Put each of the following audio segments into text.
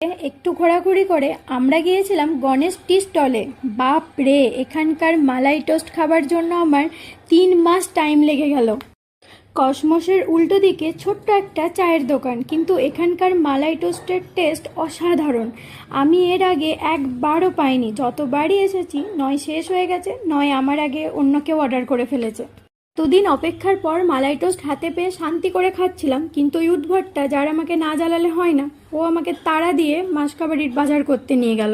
একটু ঘোরাঘুরি করে আমরা গিয়েছিলাম গণেশ টি স্টলে। বাপ রে, এখানকার মালাই টোস্ট খাবার জন্য আমার 3 মাস টাইম লেগে গেল। কসমসের উল্টো দিকে ছোট্ট একটা চায়ের দোকান, কিন্তু এখানকার মালাই টোস্টের টেস্ট অসাধারণ। আমি এর আগে একবারও পাইনি। যতবারই এসেছি নয় শেষ হয়ে গেছে, নয় আমার আগে অন্য কেউ অর্ডার করে ফেলেছে। দুদিন অপেক্ষার পর মালাই টোস্ট হাতে পেয়ে শান্তি করে খাচ্ছিলাম, কিন্তু ওই উদ্ভটটা, যার আমাকে না জ্বালালে হয় না, ও আমাকে তাড়া দিয়ে মাসকাবাড়ির বাজার করতে নিয়ে গেল।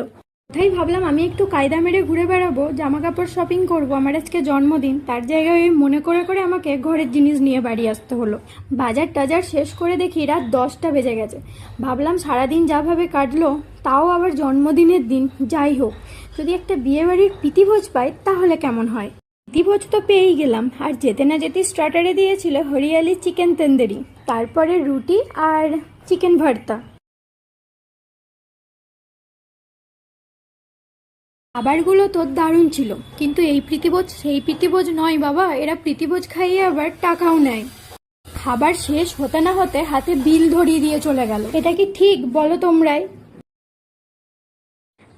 কোথায় ভাবলাম আমি একটু কায়দা মেরে ঘুরে বেড়াবো, জামা কাপড় শপিং করবো, আমার আজকে জন্মদিন, তার জায়গায় ওই মনে করে করে আমাকে ঘরের জিনিস নিয়ে বাড়ি আসতে হলো। বাজার টাজার শেষ করে দেখি রাত 10টা বেজে গেছে। ভাবলাম সারাদিন যাভাবে কাটলো, তাও আবার জন্মদিনের দিন, যাই হোক, যদি একটা বিয়েবাড়ির প্রীতিভোজ পাই তাহলে কেমন হয়। প্রীতিভোজ তো পেয়েই গেলাম, আর যেতে না যেতে স্টার্টারে দিয়েছিল হরিয়ালি চিকেন তন্দুরি, তারপরে রুটি আর চিকেন ভর্তা। খাবারগুলো তো দারুণ ছিল, কিন্তু এই প্রীতিভোজ সেই প্রীতিভোজ নয় বাবা। এরা প্রীতিভোজ খাইয়ে আবার টাকাও নেয়। খাবার শেষ হতে না হতে হাতে বিল ধরিয়ে দিয়ে চলে গেল। এটা কি ঠিক বলো তোমরাই?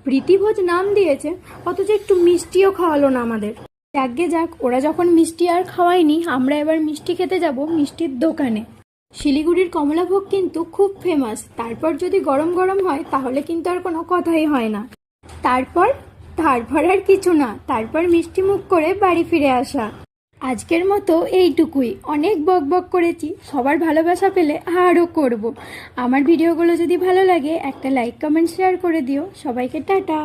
প্রীতিভোজ নাম দিয়েছে, অথচ একটু মিষ্টিও খাওয়ালো না আমাদের। যাকগে যাক, ওরা যখন মিষ্টি আর খাওয়ায়নি, আমরা এবার মিষ্টি খেতে যাব মিষ্টির দোকানে। শিলিগুড়ির কমলাভোগ কিন্তু খুব ফেমাস, তারপর যদি গরম গরম হয় তাহলে কিন্তু আর কোনো কথাই হয় না। তারপর তারপর আর কিছু না, তারপর মিষ্টি মুখ করে বাড়ি ফিরে আসা। আজকের মতো এইটুকুই। অনেক বক বক করেছি, সবার ভালোবাসা পেলে আরও করব। আমার ভিডিওগুলো যদি ভালো লাগে একটা লাইক কমেন্ট শেয়ার করে দিও। সবাইকে টাটা।